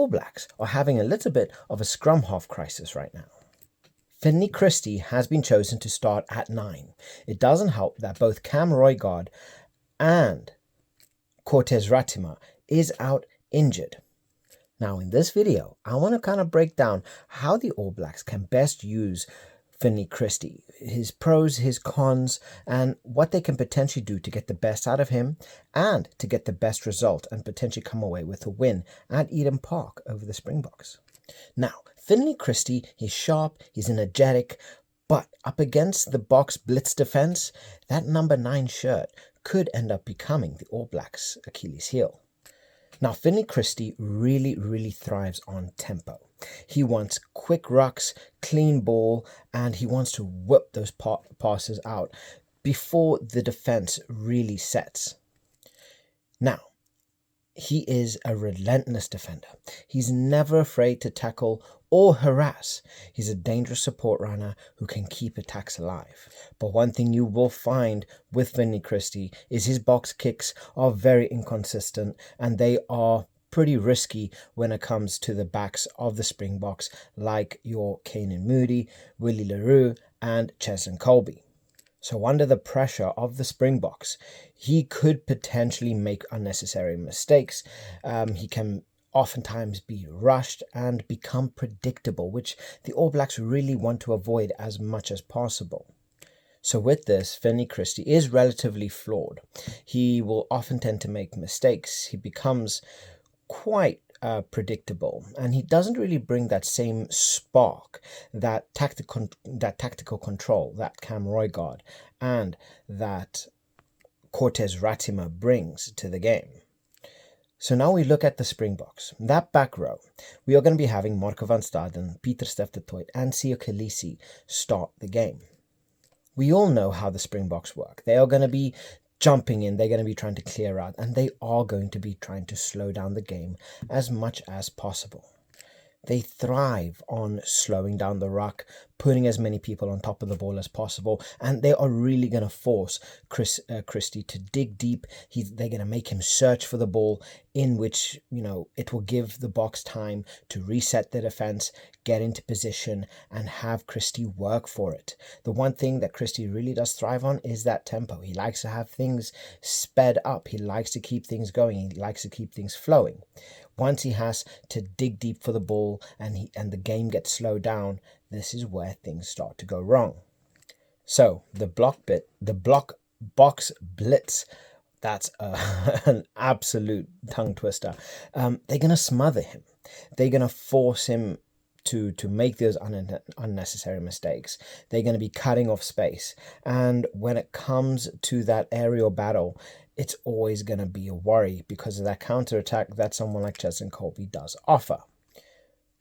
All Blacks are having a little bit of a scrum half crisis right now. Finlay Christie has been chosen to start at 9. It doesn't help that both Cam Roigard and Cortez Ratema is out injured. Now in this video, I want to kind of break down how the All Blacks can best use Finlay Christie, his pros, his cons, and what they can potentially do to get the best out of him and to get the best result and potentially come away with a win at Eden Park over the Springboks. Now, Finlay Christie, he's sharp, he's energetic, but up against the Boks blitz defense, that number 9 shirt could end up becoming the All Blacks' Achilles heel. Now, Finlay Christie really thrives on tempo. He wants quick rucks, clean ball, and he wants to whip those passes out before the defense really sets. Now, he is a relentless defender. He's never afraid to tackle or harass. He's a dangerous support runner who can keep attacks alive. But one thing you will find with Finlay Christie is his box kicks are very inconsistent and they are pretty risky when it comes to the backs of the Springboks, like your Canan Moodie, Willie LaRue, and Cheslin Colby. So under the pressure of the Springboks, he could potentially make unnecessary mistakes. He can oftentimes be rushed and become predictable, which the All Blacks really want to avoid as much as possible. So with this, Finlay Christie is relatively flawed. He will often tend to make mistakes. He becomes quite predictable, and he doesn't really bring that same spark, that tactical control that Cam Roigard and that Cortez Ratema brings to the game. So now we look at the Springboks. That back row, we are going to be having Marco van Staden, Pieter Steph de Toit, and Siya Kolisi start the game. We all know how the Springboks work. They are going to be jumping in, they're going to be trying to clear out, and they are going to be trying to slow down the game as much as possible. They thrive on slowing down the ruck, putting as many people on top of the ball as possible, and they are really going to force Christie to dig deep. They're going to make him search for the ball, in which, it will give the Boks time to reset the defense, get into position, and have Christie work for it. The one thing that Christie really does thrive on is that tempo. He likes to have things sped up. He likes to keep things going. He likes to keep things flowing. Once he has to dig deep for the ball and the game gets slowed down, this is where things start to go wrong. So the block box blitz, that's an absolute tongue twister. They're going to smother him. They're going to force him to make those unnecessary mistakes. They're going to be cutting off space. And when it comes to that aerial battle, it's always going to be a worry because of that counterattack that someone like Cheslin Colby does offer.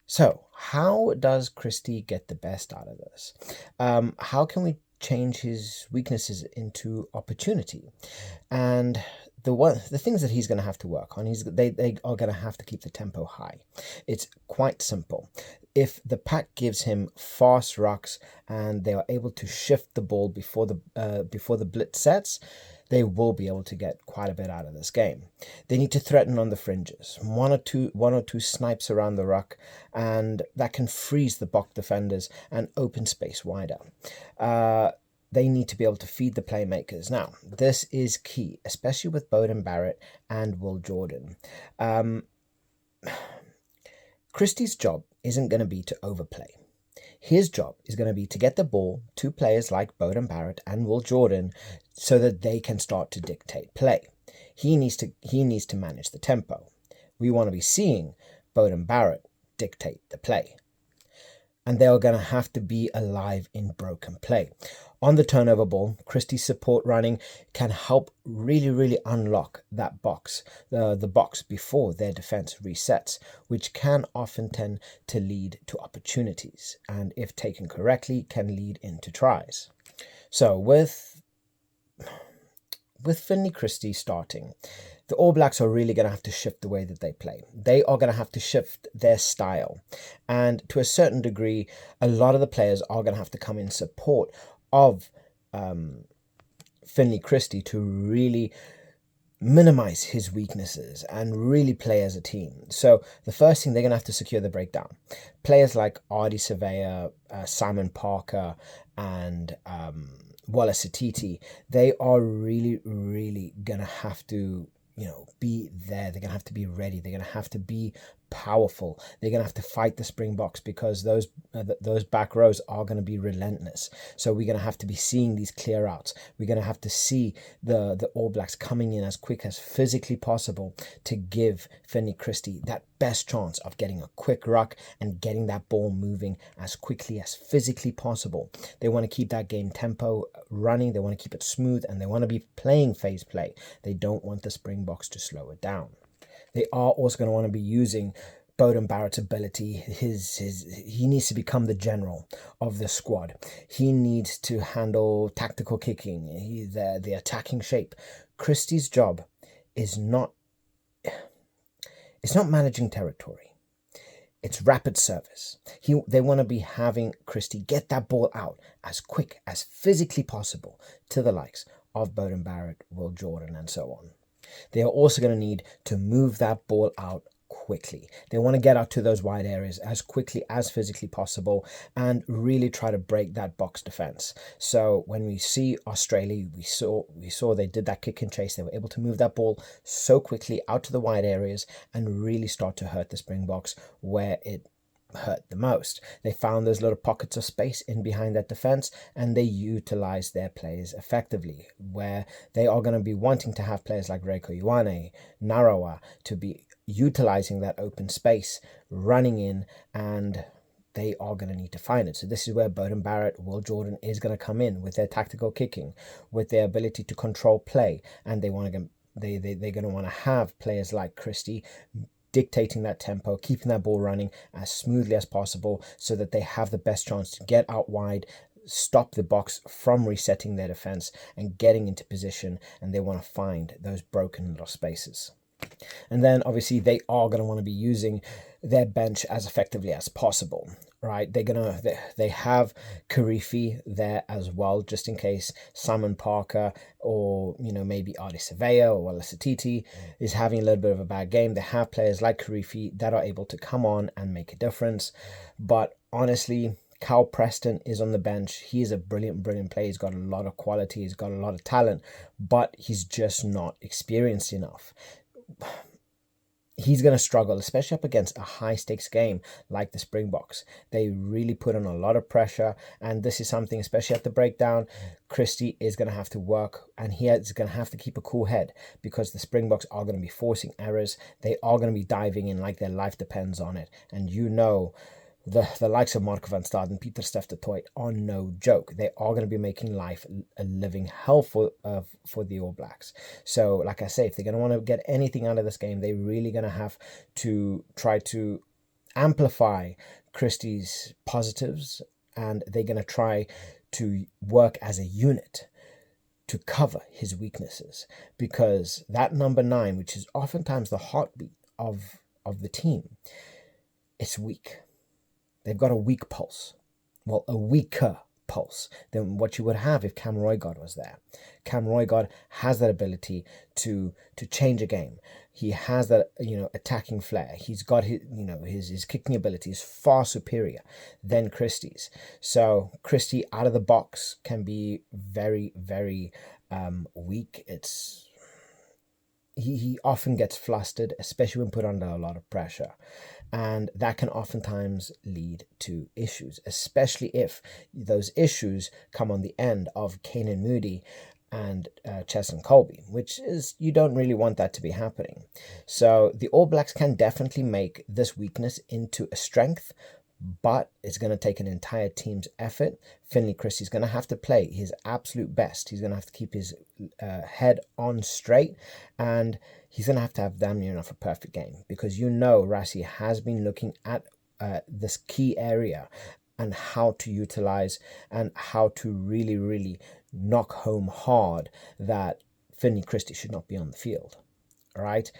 So how does Christie get the best out of this? How can we change his weaknesses into opportunity? And the things that he's going to have to work on, they are going to have to keep the tempo high. It's quite simple. If the pack gives him fast rucks and they are able to shift the ball before the blitz sets, they will be able to get quite a bit out of this game. They need to threaten on the fringes, one or two snipes around the ruck, and that can freeze the Bok defenders and open space wider. They need to be able to feed the playmakers. Now, this is key, especially with Beauden Barrett and Will Jordan. Christie's job isn't going to be to overplay. His job is going to be to get the ball to players like Beauden Barrett and Will Jordan so that they can start to dictate play. He needs to manage the tempo. We want to be seeing Beauden Barrett dictate the play. And they are going to have to be alive in broken play. On the turnover ball, Christie's support running can help really unlock that box, the box before their defense resets, which can often tend to lead to opportunities, and if taken correctly, can lead into tries. So with Finlay Christie starting, the All Blacks are really going to have to shift the way that they play. They are going to have to shift their style. And to a certain degree, a lot of the players are going to have to come in support of Finlay Christie to really minimize his weaknesses and really play as a team. So the first thing, they're going to have to secure the breakdown. Players like Artie Surveyor, Simon Parker, and Wallace Atiti, they are really, really going to have to, be there. They're going to have to be ready. They're going to have to be powerful. They're going to have to fight the Springboks, because those back rows are going to be relentless. So we're going to have to be seeing these clear outs. We're going to have to see the All Blacks coming in as quick as physically possible to give Finlay Christie that best chance of getting a quick ruck and getting that ball moving as quickly as physically possible. They want to keep that game tempo running. They want to keep it smooth, and they want to be playing phase play. They don't want the Springboks to slow it down. They are also going to want to be using Beauden Barrett's ability. He needs to become the general of the squad. He needs to handle tactical kicking, the attacking shape. Christie's job is not managing territory. It's rapid service. They want to be having Christie get that ball out as quick as physically possible to the likes of Beauden Barrett, Will Jordan, and so on. They are also going to need to move that ball out quickly. They want to get out to those wide areas as quickly as physically possible and really try to break that Boks defense. So when we see Australia, we saw they did that kick and chase. They were able to move that ball so quickly out to the wide areas and really start to hurt the Springboks where it hurt the most. They found those little pockets of space in behind that defense, and they utilized their players effectively, where they are going to be wanting to have players like Reiko Ioane, Narawa, to be utilizing that open space, running in, and they are going to need to find it. So this is where Beauden Barrett, Will Jordan is going to come in with their tactical kicking, with their ability to control play, and they're going to want to have players like Christie dictating that tempo, keeping that ball running as smoothly as possible so that they have the best chance to get out wide, stop the Boks from resetting their defense and getting into position, and they want to find those broken little spaces. And then obviously they are going to want to be using their bench as effectively as possible, right? They have Karifi there as well, just in case Simon Parker or maybe Artie Surveyor or Wallace Atiti is having a little bit of a bad game. They have players like Karifi that are able to come on and make a difference. But honestly, Cal Preston is on the bench. He is a brilliant player. He's got a lot of quality. He's got a lot of talent, but he's just not experienced enough. He's going to struggle, especially up against a high-stakes game like the Springboks. They really put on a lot of pressure, and this is something, especially at the breakdown, Christie is going to have to work, and he is going to have to keep a cool head, because the Springboks are going to be forcing errors. They are going to be diving in like their life depends on it, and the likes of Marco van Staden and Pieter Steph de Toit are no joke. They are going to be making life a living hell for the All Blacks. So, like I say, if they're going to want to get anything out of this game, they're really going to have to try to amplify Christie's positives, and they're going to try to work as a unit to cover his weaknesses, because that number 9, which is oftentimes the heartbeat of the team, it's weak. They've got a weak pulse. Well, a weaker pulse than what you would have if Cam Roigard was there. Cam Roigard has that ability to change a game. He has that attacking flair. He's got his kicking ability is far superior than Christie's. So Christie out of the box can be very, very weak. He often gets flustered, especially when put under a lot of pressure. And that can oftentimes lead to issues, especially if those issues come on the end of Kanan Moody and Cheslin Colby, which is, you don't really want that to be happening. So the All Blacks can definitely make this weakness into a strength, but it's going to take an entire team's effort. Finlay Christie's going to have to play his absolute best. He's going to have to keep his head on straight, and he's going to have damn near enough a perfect game, because Rassie has been looking at this key area and how to utilize and how to really, really knock home hard that Finlay Christie should not be on the field. All right?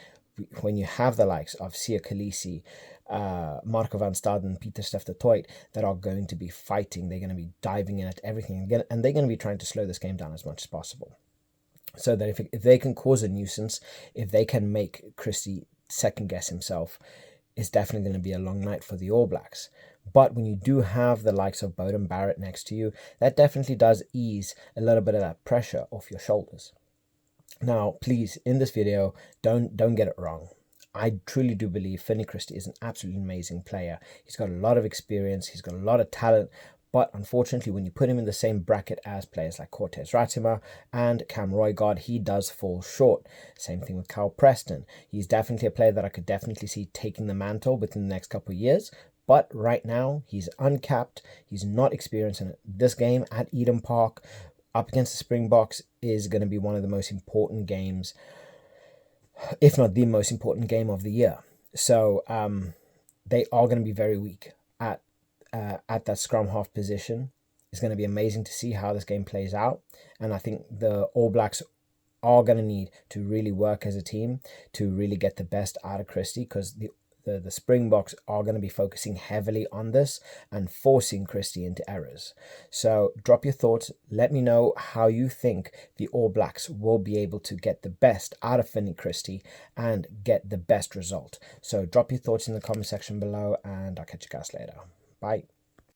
When you have the likes of Sia Khaleesi, Marco van Staden, Pieter Steph de Toit that are going to be fighting, they're going to be diving in at everything, and they're going to be trying to slow this game down as much as possible. so that if they can cause a nuisance, if they can make Christie second guess himself, it's definitely going to be a long night for the All Blacks. But when you do have the likes of Beauden Barrett next to you, that definitely does ease a little bit of that pressure off your shoulders. Now, please, in this video, don't get it wrong. I truly do believe Finlay Christie is an absolutely amazing player. He's got a lot of experience, he's got a lot of talent, but unfortunately, when you put him in the same bracket as players like Cortez, Ratema, and Roigard, he does fall short. Same thing with Cal Preston. He's definitely a player that I could definitely see taking the mantle within the next couple of years. But right now, he's uncapped. He's not experienced in this game at Eden Park up against the Springboks is going to be one of the most important games, if not the most important game of the year. So they are going to be very weak at that scrum half position. It's going to be amazing to see how this game plays out. And I think the All Blacks are going to need to really work as a team to really get the best out of Christie, because the Springboks are going to be focusing heavily on this and forcing Christie into errors. So drop your thoughts. Let me know how you think the All Blacks will be able to get the best out of Finlay Christie and get the best result. So drop your thoughts in the comment section below, and I'll catch you guys later. Bye.